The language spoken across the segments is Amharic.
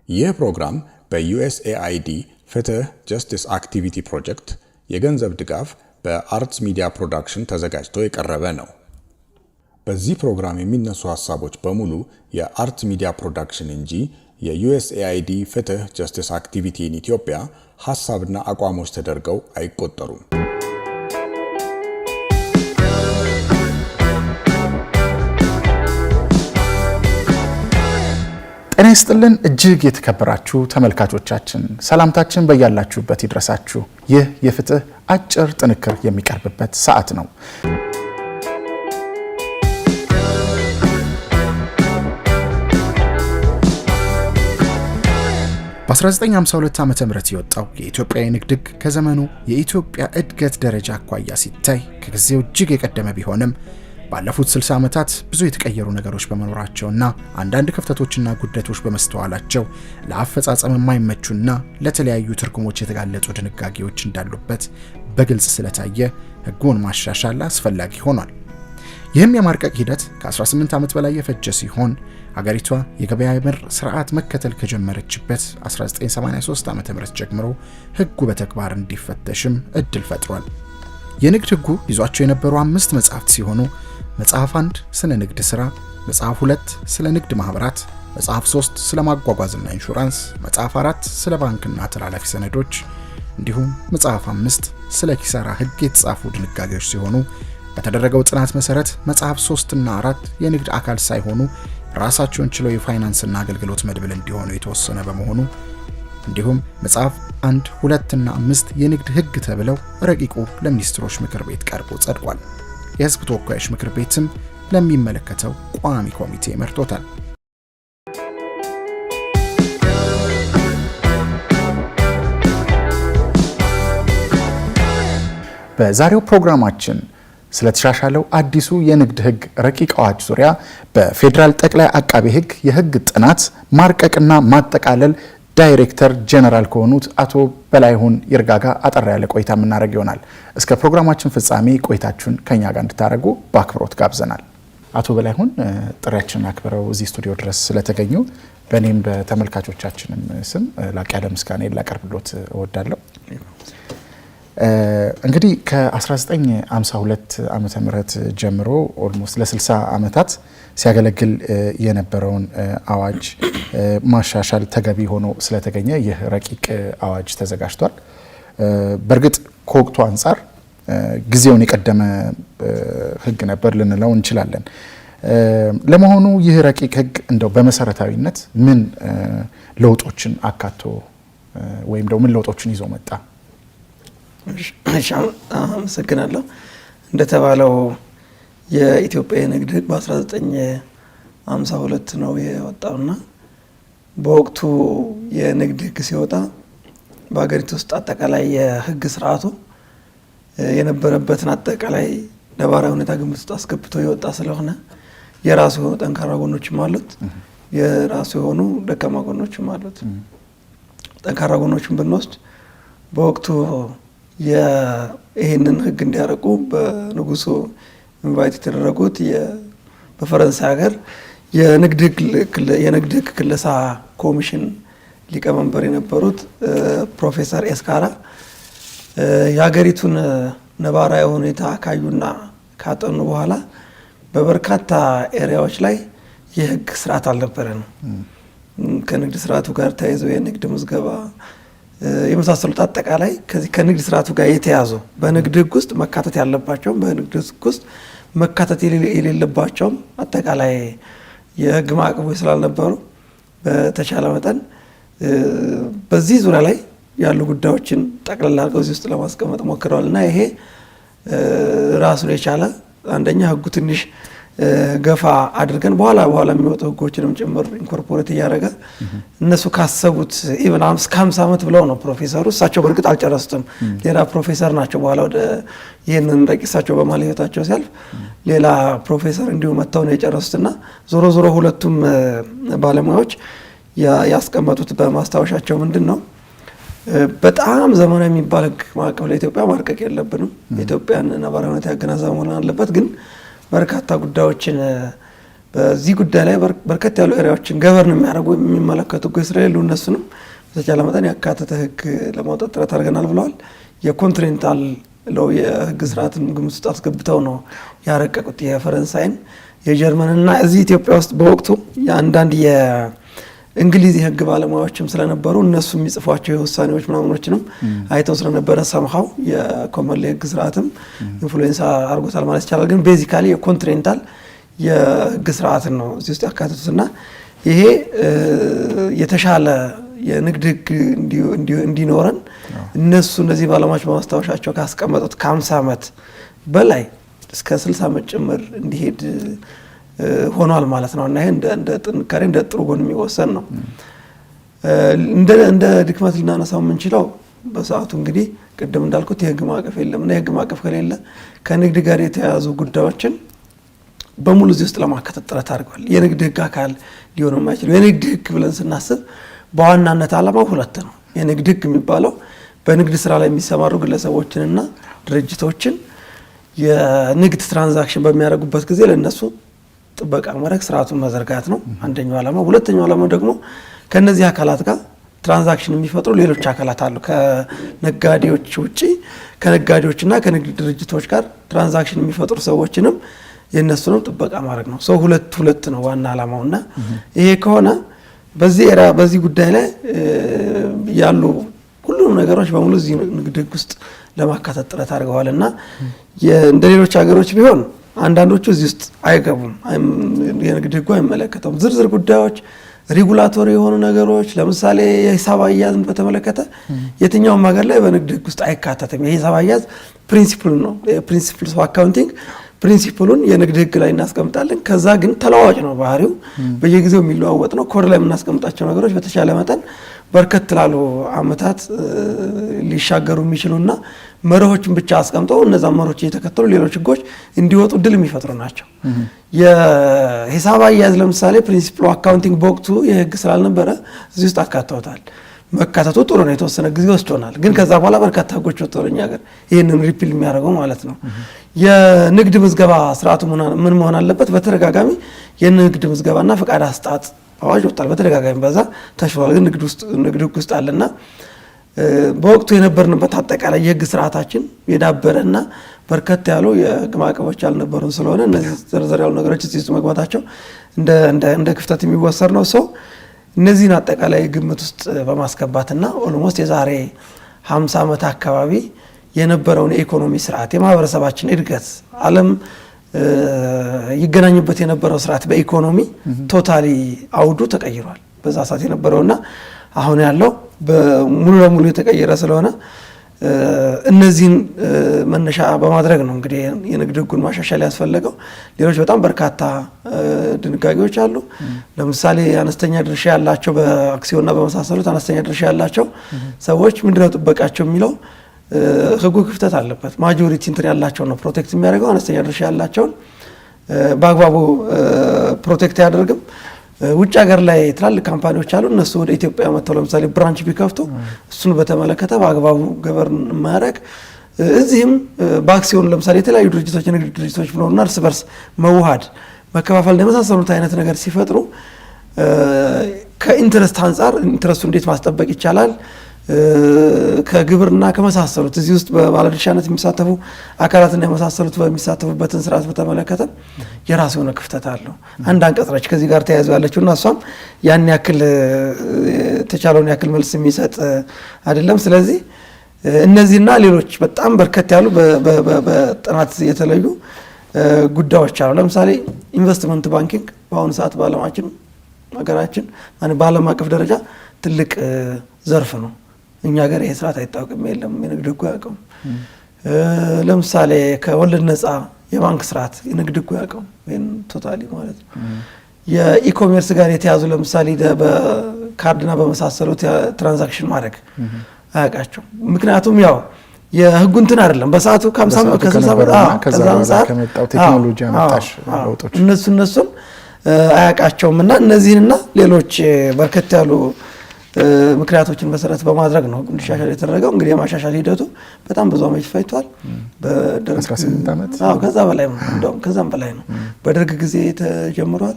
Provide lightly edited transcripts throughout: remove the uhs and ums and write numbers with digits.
ይህ ፕሮግራም በUSAID ፍትህ ጀስቲስ አክቲቪቲ ፕሮጀክት የገንዘብ ድጋፍ በአርትስ ሚዲያ ፕሮዳክሽን ተዘጋጅቶ የቀረበ ነው። በዚህ ፕሮግራም የሚነሱ ሐሳቦች በሙሉ የአርት ሚዲያ ፕሮዳክሽን እንጂ የUSAID ፍትህ ጀስቲስ አክቲቪቲ ኢን ኢትዮጵያ ሐሳብና አቋሞች ተደርገው አይቆጠሩም። ጤና ይስጥልን እጅግ የተከበራችሁ ተመልካቾቻችን ሰላምታችን በያላችሁበት ይድረሳችሁ። ይህ የፍትህ አጭር ጥንክር የሚቀርብበት ሰዓት ነው። በ1952 ዓመተ ምህረት የወጣው የኢትዮጵያ የንግድ ሕግ ከዘመኑ የኢትዮጵያ እድገት ደረጃ አኳያ ሲታይ ከጊዜው እጅግ የቀደመ ቢሆንም ባለፉት 60 ዓመታት ብዙ የተቀየሩ ነገሮች በመኖራቸውና አንዳንድ ክፍተቶችና ጉድለቶች በመስተዋላቸው ለአፈጻጸም የማይመቹና ለተለያዩ ትርጉሞች የተጋለጡ ድንጋጌዎች እንዳሉበት በግልጽ ስለታየ ሕጉን ማሻሻል አስፈላጊ ሆኗል። ይህም የማርቀቅ ሂደት ከ18 ዓመት በላይ የፈጀ ሲሆን ሀገሪቷ የገበያ መር ስርዓት መከተል ከጀመረችበት 1983 ዓመተ ምህረት ጀምሮ ሕጉ በተግባር እንዲፈተሽም እድል ፈጥሯል። የንግድ ሕጉ ይዟቸው የነበሩ 5 መጽሐፍት ሲሆኑ መጽሐፍ 1 ስለ ንግድ ሥራ፣ መጽሐፍ 2 ስለ ንግድ ማህበራት፣ መጽሐፍ 3 ስለ ማጓጓዝና ኢንሹራንስ፣ መጽሐፍ 4 ስለ ባንክና ተላላፊ ሰነዶች እንዲሁም መጽሐፍ 5 ስለ ኪሳራ ሕግ የተጻፉ ድንጋጌዎች ሲሆኑ በተደረገው ጥናት መሰረት መጽሐፍ 3 እና 4 የንግድ አካል ሳይሆኑ ራሳቸውን ችለው የፋይናንስና አገልግሎት መድብል እንዲሆኑ የተወሰነ በመሆኑ እንዲሁም መጽሐፍ 1፣ 2 እና 5 የንግድ ሕግ ተብለው ረቂቁ ለሚኒስትሮች ምክር ቤት ቀርቦ ጸድቋል። የሕዝብ ተወካዮች ምክር ቤትም ለሚመለከተው ቋሚ ኮሚቴ መርቶታል። በዛሬው ፕሮግራማችን ስለተሻሻለው አዲሱ የንግድ ሕግ ረቂቅ አዋጅ ዙሪያ በፌዴራል ጠቅላይ አቃቤ ሕግ የሕግ ጥናት ማርቀቅና ማጠቃለል ዳይሬክተር ጀነራል ከሆኑት አቶ በላይሁን ይርጋጋ አጠር ያለ ቆይታ የምናደርግ ይሆናል። እስከ ፕሮግራማችን ፍጻሜ ቆይታችሁን ከኛ ጋር እንድታደርጉ በአክብሮት ጋብዘናል። አቶ በላይሁን ጥሪያችንን አክብረው እዚህ ስቱዲዮ ድረስ ስለተገኙ በእኔም በተመልካቾቻችንም ስም ላቅ ያለ ምስጋና ላቀርብሎት እወዳለሁ። እንግዲህ ከ1952 ዓመተ ምህረት ጀምሮ ኦልሞስት ለ60 ዓመታት ሲያገለግል የነበረውን አዋጅ ማሻሻል ተገቢ ሆኖ ስለተገኘ ይህ ረቂቅ አዋጅ ተዘጋጅቷል። በእርግጥ ከወቅቱ አንጻር ጊዜውን የቀደመ ሕግ ነበር ልንለው እንችላለን። ለመሆኑ ይህ ረቂቅ ሕግ እንደው በመሰረታዊነት ምን ለውጦችን አካቶ ወይም ደግሞ ምን ለውጦችን ይዞ መጣ? አመሰግናለሁ። እንደተባለው የኢትዮጵያ የንግድ ሕግ በ1952 ነው የወጣውና በወቅቱ የንግድ ሕግ ሲወጣ በሀገሪቱ ውስጥ አጠቃላይ የሕግ ስርዓቱ የነበረበትን አጠቃላይ ነባራዊ ሁኔታ ግምት ውስጥ አስገብቶ የወጣ ስለሆነ የራሱ የሆኑ ጠንካራ ጎኖችም አሉት፣ የራሱ የሆኑ ደካማ ጎኖችም አሉት። ጠንካራ ጎኖችን ብንወስድ በወቅቱ ይህንን ሕግ እንዲያረቁ በንጉሱ ኢንቫይት የተደረጉት በፈረንሳይ ሀገር የንግድ ሕግ ክለሳ ኮሚሽን ሊቀመንበር የነበሩት ፕሮፌሰር ኤስካራ የሀገሪቱን ነባራዊ ሁኔታ ካዩና ካጠኑ በኋላ በበርካታ ኤሪያዎች ላይ የሕግ ስርዓት አልነበረንም። ከንግድ ስርዓቱ ጋር ተያይዘው የንግድ ምዝገባ የመሳሰሉት አጠቃላይ ከዚህ ከንግድ ስርዓቱ ጋር የተያዙ በንግድ ሕግ ውስጥ መካተት ያለባቸውም በንግድ ሕግ ውስጥ መካተት የሌለባቸውም አጠቃላይ የሕግ ማዕቀፎች ስላልነበሩ በተቻለ መጠን በዚህ ዙሪያ ላይ ያሉ ጉዳዮችን ጠቅላላ አድርገው እዚህ ውስጥ ለማስቀመጥ ሞክረዋል እና ይሄ ራሱን የቻለ አንደኛ ሕጉ ትንሽ ገፋ አድርገን በኋላ የሚወጡ ሕጎችንም ጭምር ኢንኮርፖሬት እያደረገ እነሱ ካሰቡት ኢቨን እስከ 50 ዓመት ብለው ነው ፕሮፌሰሩ። እሳቸው በእርግጥ አልጨረሱትም፣ ሌላ ፕሮፌሰር ናቸው። በኋላ ወደ ይህንን ረቂቅ እሳቸው በማለት ህይወታቸው ሲያልፍ ሌላ ፕሮፌሰር እንዲሁ መጥተው ነው የጨረሱትና ዞሮ ሁለቱም ባለሙያዎች ያስቀመጡት በማስታወሻቸው ምንድን ነው በጣም ዘመናዊ የሚባል ሕግ ማዕቀፍ ለኢትዮጵያ ማርቀቅ የለብንም። ኢትዮጵያን ነባራዊ ሁኔታ ያገናዘበ መሆን አለበት። ግን በርካታ ጉዳዮችን በዚህ ጉዳይ ላይ በርከት ያሉ ኤሪያዎችን ገቨርን የሚያደርጉ የሚመለከቱ እስራኤል እነሱንም በተቻለ መጠን ያካተተ ህግ ለማውጣት ጥረት አድርገናል ብለዋል። የኮንቲኔንታል ለው የህግ ስርዓትን ግምት ውስጥ አስገብተው ነው ያረቀቁት የፈረንሳይን የጀርመንና እዚህ ኢትዮጵያ ውስጥ በወቅቱ የአንዳንድ የእንግሊዝ የህግ ባለሙያዎችም ስለነበሩ እነሱ የሚጽፏቸው የውሳኔዎች ምናምኖችንም አይተው ስለነበረ ሰምሃው የኮመን የህግ ስርዓትም ኢንፍሉዌንስ አድርጎታል ማለት ይቻላል። ግን ቤዚካሊ የኮንቲኔንታል የህግ ስርዓትን ነው እዚህ ውስጥ ያካተቱትና ይሄ የተሻለ የንግድ ህግ እንዲኖረን እነሱ እነዚህ ባለሙያዎች በማስታወሻቸው ካስቀመጡት ከ50 ዓመት በላይ እስከ 60 ዓመት ጭምር እንዲሄድ ሆኗል ማለት ነው። እና ይሄ እንደ ጥንካሬ እንደ ጥሩ ጎን የሚወሰን ነው። እንደ ድክመት ልናነሳው የምንችለው በሰዓቱ እንግዲህ ቅድም እንዳልኩት የህግ ማዕቀፍ የለም እና የህግ ማዕቀፍ ከሌለ ከንግድ ጋር የተያያዙ ጉዳዮችን በሙሉ እዚህ ውስጥ ለማካተት ጥረት አድርገዋል። የንግድ ህግ አካል ሊሆን የማይችለው የንግድ ህግ ብለን ስናስብ በዋናነት ዓላማው ሁለት ነው። የንግድ ህግ የሚባለው በንግድ ስራ ላይ የሚሰማሩ ግለሰቦችንና ድርጅቶችን የንግድ ትራንዛክሽን በሚያደርጉበት ጊዜ ለነሱ ጥበቃ ማድረግ ስርዓቱን መዘርጋት ነው አንደኛው ዓላማ። ሁለተኛው ዓላማ ደግሞ ከነዚህ አካላት ጋር ትራንዛክሽን የሚፈጥሩ ሌሎች አካላት አሉ። ከነጋዴዎች ውጪ ከነጋዴዎችና ከንግድ ድርጅቶች ጋር ትራንዛክሽን የሚፈጥሩ ሰዎችንም የነሱንም ጥበቃ ማድረግ ነው። ሰው ሁለት ነው ዋና ዓላማውና ይሄ ከሆነ በዚህ ጉዳይ ላይ ያሉ ሁሉም ነገሮች በሙሉ እዚህ ንግድ ህግ ውስጥ ለማካተት ጥረት አድርገዋልና እንደ ሌሎች ሀገሮች ቢሆን አንዳንዶቹ እዚህ ውስጥ አይገቡም። የንግድ ህጉ አይመለከተውም። ዝርዝር ጉዳዮች ሬጉላቶሪ የሆኑ ነገሮች ለምሳሌ የሂሳብ አያያዝን በተመለከተ የትኛውም ሀገር ላይ በንግድ ህግ ውስጥ አይካተትም። የሂሳብ አያያዝ ፕሪንሲፕል ነው። ፕሪንሲፕልስ ኦፍ አካውንቲንግ ፕሪንሲፕሉን የንግድ ህግ ላይ እናስቀምጣለን። ከዛ ግን ተለዋዋጭ ነው ባህሪው፣ በየጊዜው የሚለዋወጥ ነው። ኮድ ላይ የምናስቀምጣቸው ነገሮች በተሻለ መጠን በርከት ላሉ አመታት ሊሻገሩ የሚችሉና መርሆችን ብቻ አስቀምጠው እነዛ መርሆች እየተከተሉ ሌሎች ህጎች እንዲወጡ ድል የሚፈጥሩ ናቸው። የሂሳብ አያያዝ ለምሳሌ ፕሪንሲፕል አካውንቲንግ በወቅቱ የህግ ስላልነበረ እዚህ ውስጥ አካተውታል። መካተቱ ጥሩ ነው፣ የተወሰነ ጊዜ ወስዶናል። ግን ከዛ በኋላ በርካታ ህጎች ወጥተዋል እኛ ሀገር ይህንን ሪፒል የሚያደርገው ማለት ነው። የንግድ ምዝገባ ስርዓቱ ምን መሆን አለበት? በተደጋጋሚ የንግድ ምዝገባና ፈቃድ አስጣጥ አዋጅ ወጣል። በተደጋጋሚ በዛ ተሽሯል። ግን ንግድ ህግ ውስጥ አለና በወቅቱ የነበርንበት አጠቃላይ የህግ ስርዓታችን የዳበረና በርከት ያሉ የህግ ማዕቀቦች ያልነበሩን ስለሆነ እነዚህ ዝርዝር ያሉ ነገሮች እዚህ ውስጥ መግባታቸው እንደ ክፍተት የሚወሰድ ነው። ሰው እነዚህን አጠቃላይ ግምት ውስጥ በማስገባትና ኦልሞስት የዛሬ 50 ዓመት አካባቢ የነበረውን የኢኮኖሚ ስርዓት የማህበረሰባችን እድገት ዓለም ይገናኝበት የነበረው ስርዓት በኢኮኖሚ ቶታሊ አውዱ ተቀይሯል። በዛ ሰዓት የነበረውና አሁን ያለው ሙሉ ለሙሉ የተቀየረ ስለሆነ እነዚህን መነሻ በማድረግ ነው እንግዲህ የንግድ ህጉን ማሻሻል ያስፈለገው። ሌሎች በጣም በርካታ ድንጋጌዎች አሉ። ለምሳሌ አነስተኛ ድርሻ ያላቸው በአክሲዮንና በመሳሰሉት አነስተኛ ድርሻ ያላቸው ሰዎች ምንድነው ጥበቃቸው የሚለው ህጉ ክፍተት አለበት። ማጆሪቲ እንትን ያላቸው ነው ፕሮቴክት የሚያደርገው። አነስተኛ ድርሻ ያላቸውን በአግባቡ ፕሮቴክት አያደርግም። ውጭ ሀገር ላይ ትላልቅ ካምፓኒዎች አሉ። እነሱ ወደ ኢትዮጵያ መጥተው ለምሳሌ ብራንች ቢከፍቱ እሱን በተመለከተ በአግባቡ ገበርን ማድረግ፣ እዚህም በአክሲዮን ለምሳሌ የተለያዩ ድርጅቶች የንግድ ድርጅቶች ብለውና እርስ በርስ መዋሃድ መከፋፈል የመሳሰሉት አይነት ነገር ሲፈጥሩ ከኢንትረስት አንጻር ኢንትረስቱ እንዴት ማስጠበቅ ይቻላል ከግብርና ከመሳሰሉት እዚህ ውስጥ በባለድርሻነት የሚሳተፉ አካላትና የመሳሰሉት በሚሳተፉበትን ስርዓት በተመለከተ የራሱ የሆነ ክፍተት አለው። አንድ አንቀጽ ነች ከዚህ ጋር ተያይዞ ያለችውና እሷም ያን ያክል ተቻለውን ያክል መልስ የሚሰጥ አይደለም። ስለዚህ እነዚህና ሌሎች በጣም በርከት ያሉ በጥናት የተለዩ ጉዳዮች አሉ። ለምሳሌ ኢንቨስትመንት ባንኪንግ በአሁኑ ሰዓት በዓለማችን ሀገራችን በዓለም አቀፍ ደረጃ ትልቅ ዘርፍ ነው። እኛ ሀገር ይሄ ስርዓት አይታወቅም፣ የለም፣ የንግድ ህጉ ያውቀው። ለምሳሌ ከወለድ ነፃ የባንክ ስርዓት የንግድ ህጉ ያውቀው ወይም ቶታሊ ማለት ነው። የኢኮሜርስ ጋር የተያዙ ለምሳሌ በካርድና በመሳሰሉት ትራንዛክሽን ማድረግ አያውቃቸው። ምክንያቱም ያው የህጉ እንትን አይደለም በሰዓቱ ከ60 ዓመት ከመጣው ቴክኖሎጂ አመጣሽ ለውጦች እነሱን አያውቃቸውም። እና እነዚህንና ሌሎች በርከት ያሉ ምክንያቶችን መሰረት በማድረግ ነው እንዲሻሻል የተደረገው። እንግዲህ የማሻሻል ሂደቱ በጣም ብዙ ዓመት ፈጅቷል። በደርግ 18 ዓመት ከዛ በላይ ነው፣ እንደውም ከዛም በላይ ነው። በደርግ ጊዜ ተጀምሯል።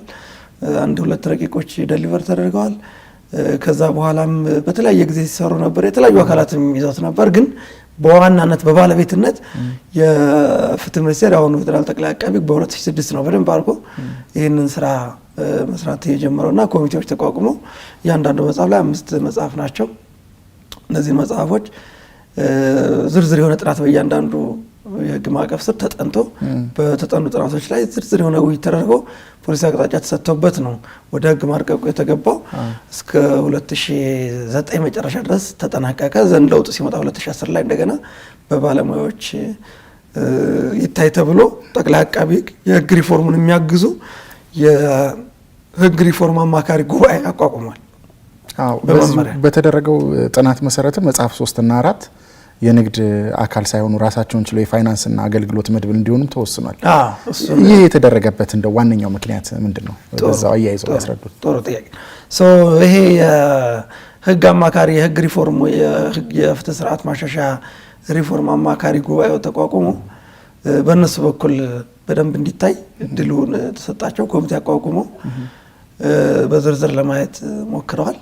1-2 ረቂቆች ደሊቨር ተደርገዋል። ከዛ በኋላም በተለያየ ጊዜ ሲሰሩ ነበር። የተለያዩ አካላትም ይዘውት ነበር። ግን በዋናነት በባለቤትነት የፍትህ ሚኒስቴር አሁን ፌደራል ጠቅላይ አቃቢ በ2006 ነው በደንብ አድርጎ ይህንን ስራ መስራት የጀመረውና ኮሚቴዎች ተቋቁመው እያንዳንዱ መጽሐፍ ላይ 5 መጽሐፍ ናቸው። እነዚህ መጽሐፎች ዝርዝር የሆነ ጥናት በእያንዳንዱ የህግ ማዕቀፍ ስር ተጠንቶ በተጠኑ ጥናቶች ላይ ዝርዝር የሆነ ውይይት ተደርጎ ፖሊሲ አቅጣጫ ተሰጥቶበት ነው ወደ ህግ ማርቀቁ የተገባው። እስከ 2009 መጨረሻ ድረስ ተጠናቀቀ። ዘንድ ለውጡ ሲመጣ 2010 ላይ እንደገና በባለሙያዎች ይታይ ተብሎ ጠቅላይ አቃቢ የህግ ሪፎርሙን የሚያግዙ የህግ ሪፎርም አማካሪ ጉባኤ አቋቁሟል። በተደረገው ጥናት መሰረት መጽሐፍ 3 እና 4 የንግድ አካል ሳይሆኑ ራሳቸውን ችለው የፋይናንስና አገልግሎት መድብል እንዲሆኑም ተወስኗል። ይህ የተደረገበት እንደ ዋነኛው ምክንያት ምንድነው? በዛው አያይዘው ያስረዱት። ጥሩ ጥያቄ። ይሄ የህግ አማካሪ የህግ ሪፎርም የፍትህ ስርዓት ማሻሻያ ሪፎርም አማካሪ ጉባኤው ተቋቁሞ በእነሱ በኩል በደንብ እንዲታይ እድሉን ተሰጣቸው። ኮሚቴ አቋቁሞ በዝርዝር ለማየት ሞክረዋል።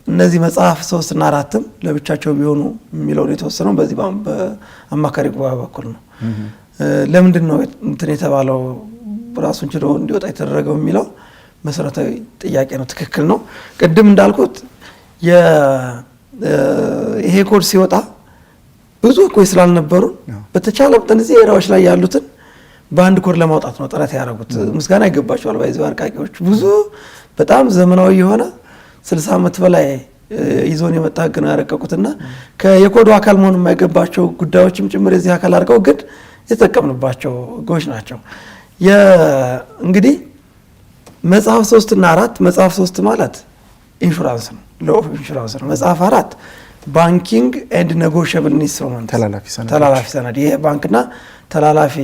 እነዚህ መጽሐፍ 3 እና 4ም ለብቻቸው ቢሆኑ የሚለው የተወሰነው በዚህ በአማካሪ ጉባኤ በኩል ነው። ለምንድን ነው እንትን የተባለው ራሱን ችሎ እንዲወጣ የተደረገው የሚለው መሰረታዊ ጥያቄ ነው። ትክክል ነው። ቅድም እንዳልኩት ይሄ ኮድ ሲወጣ ብዙ ህጎች ስላልነበሩ በተቻለ መጠን እዚህ ኤሪያዎች ላይ ያሉትን በአንድ ኮድ ለማውጣት ነው ጥረት ያደረጉት። ምስጋና ይገባቸዋል። ባይዘው አርቃቂዎች ብዙ በጣም ዘመናዊ የሆነ 60 ዓመት በላይ ይዞን የመጣ ህግ ነው ያረቀቁትና የኮዱ አካል መሆን የማይገባቸው ጉዳዮችም ጭምር የዚህ አካል አድርገው ግን የተጠቀምንባቸው ህጎች ናቸው። እንግዲህ መጽሐፍ 3 እና 4 መጽሐፍ 3 ማለት ኢንሹራንስ ነው፣ ሎ ኦፍ ኢንሹራንስ ነው። መጽሐፍ 4 ባንኪንግ ኤንድ ኔጎሽየብል ኢንስትሩመንት ተላላፊ ሰነድ፣ ይሄ ባንክና ተላላፊ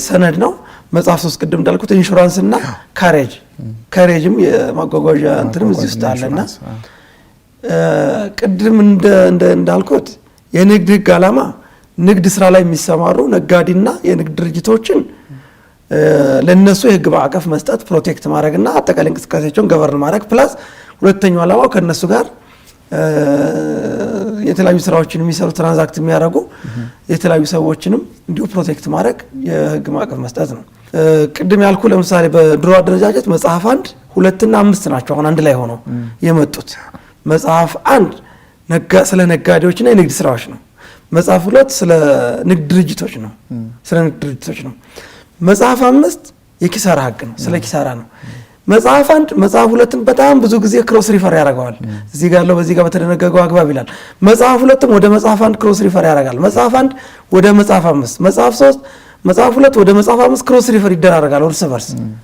ሰነድ ነው። መጽሐፍ 3 ቅድም እንዳልኩት ኢንሹራንስ እና ካሬጅም የማጓጓዣ እንትንም እዚህ ውስጥ አለና ቅድም እንዳልኩት የንግድ ህግ ዓላማ ንግድ ስራ ላይ የሚሰማሩ ነጋዴና የንግድ ድርጅቶችን ለነሱ የህግ ማዕቀፍ መስጠት፣ ፕሮቴክት ማድረግና አጠቃላይ እንቅስቃሴያቸውን ገቨርን ማድረግ ፕላስ ሁለተኛው ዓላማው ከነሱ ጋር የተለያዩ ስራዎችን የሚሰሩ ትራንዛክት የሚያደርጉ የተለያዩ ሰዎችንም እንዲሁ ፕሮቴክት ማድረግ የህግ ማዕቀፍ መስጠት ነው። ቅድም ያልኩ ለምሳሌ በድሮ አደረጃጀት መጽሐፍ 1፣ 2 እና 5 ናቸው አሁን አንድ ላይ ሆነው የመጡት። መጽሐፍ 1 ስለ ነጋዴዎችና የንግድ ስራዎች ነው። መጽሐፍ 2 ስለ ንግድ ድርጅቶች ነው። መጽሐፍ 5 የኪሳራ ህግ ነው፣ ስለ ኪሳራ ነው። መጽሐፍ 1 መጽሐፍ 2ን በጣም ብዙ ጊዜ ክሮስ ሪፈር ያደርገዋል። እዚህ ጋር ያለው በዚህ ጋር በተደነገገው አግባብ ይላል። መጽሐፍ 2ም ወደ መጽሐፍ 1 ክሮስ ሪፈር ያደርጋል። መጽሐፍ 1 ወደ መጽሐፍ 5፣ መጽሐፍ 3 መጽሐፍ 2 ወደ መጽሐፍ 5 ክሮስ ሪፈር ይደራረጋሉ።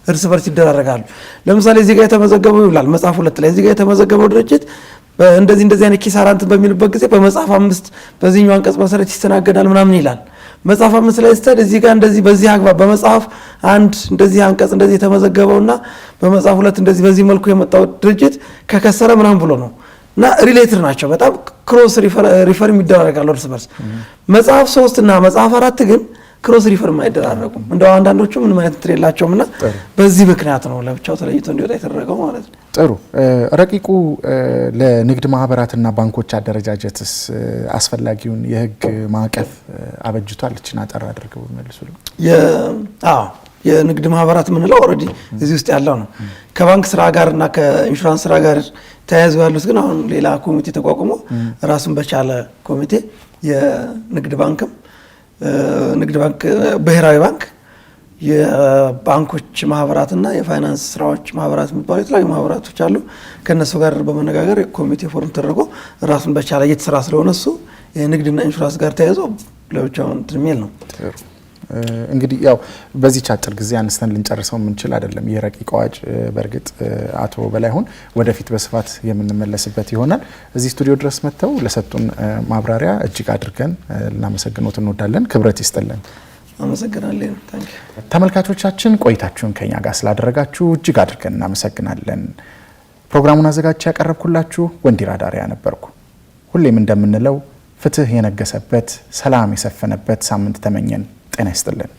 እርስ በርስ ይደራረጋሉ። ለምሳሌ እዚህ ጋር የተመዘገበው ይላል መጽሐፍ 2 ላይ እዚህ ጋር የተመዘገበው ድርጅት እንደዚህ አይነት ኪሳራ እንትን በሚልበት ጊዜ በመጽሐፍ 5 በዚህኛው አንቀጽ መሰረት ይስተናገዳል ምናምን ይላል። መጽሐፍ 5 ላይ ስተድ እዚህ ጋር እንደዚህ በዚህ አግባብ በመጽሐፍ 1 እንደዚህ አንቀጽ እንደዚህ የተመዘገበውና በመጽሐፍ 2 እንደዚህ በዚህ መልኩ የመጣው ድርጅት ከከሰረ ምናምን ብሎ ነው እና ሪሌትድ ናቸው። በጣም ክሮስ ሪፈር የሚደራረጋሉ እርስ በርስ። መጽሐፍ 3 እና መጽሐፍ 4 ግን ክሮስ ሪፈር አይደራረጉም። እንደው አንዳንዶቹ ምንም አይነት እንትን የላቸውምና በዚህ ምክንያት ነው ለብቻው ተለይቶ እንዲወጣ የተደረገው ማለት ነው። ጥሩ። ረቂቁ ለንግድ ማህበራትና ባንኮች አደረጃጀትስ አስፈላጊውን የህግ ማዕቀፍ አበጅቷል? እቺን አጠር አድርገው መልሱልኝ። የንግድ ማህበራት የምንለው ኦልሬዲ እዚህ ውስጥ ያለው ነው። ከባንክ ስራ ጋርና ከኢንሹራንስ ስራ ጋር ተያይዘው ያሉት ግን አሁን ሌላ ኮሚቴ ተቋቁሞ ራሱን በቻለ ኮሚቴ የንግድ ባንክም ንግድ ባንክ፣ ብሔራዊ ባንክ፣ የባንኮች ማህበራትና የፋይናንስ ስራዎች ማህበራት የሚባሉ የተለያዩ ማህበራቶች አሉ። ከነሱ ጋር በመነጋገር ኮሚቴ ፎርም ተደርጎ ራሱን በቻለ እየተሰራ ስለሆነ እሱ የንግድና ኢንሹራንስ ጋር ተያይዞ ለብቻው እንትን የሚል ነው። እንግዲህ ያው በዚህ አጭር ጊዜ አንስተን ልንጨርሰው የምንችል አይደለም የረቂቅ አዋጅ። በእርግጥ አቶ በላይሁን ወደፊት በስፋት የምንመለስበት ይሆናል። እዚህ ስቱዲዮ ድረስ መጥተው ለሰጡን ማብራሪያ እጅግ አድርገን ልናመሰግኖት እንወዳለን። ክብረት ይስጥልን። አመሰግናለሁ። ተመልካቾቻችን ቆይታችሁን ከኛ ጋር ስላደረጋችሁ እጅግ አድርገን እናመሰግናለን። ፕሮግራሙን አዘጋጅቼ ያቀረብኩላችሁ ወንዲራ ዳሪያ ነበርኩ። ሁሌም እንደምንለው ፍትህ የነገሰበት ሰላም የሰፈነበት ሳምንት ተመኘን። ጤና ይስጥልን።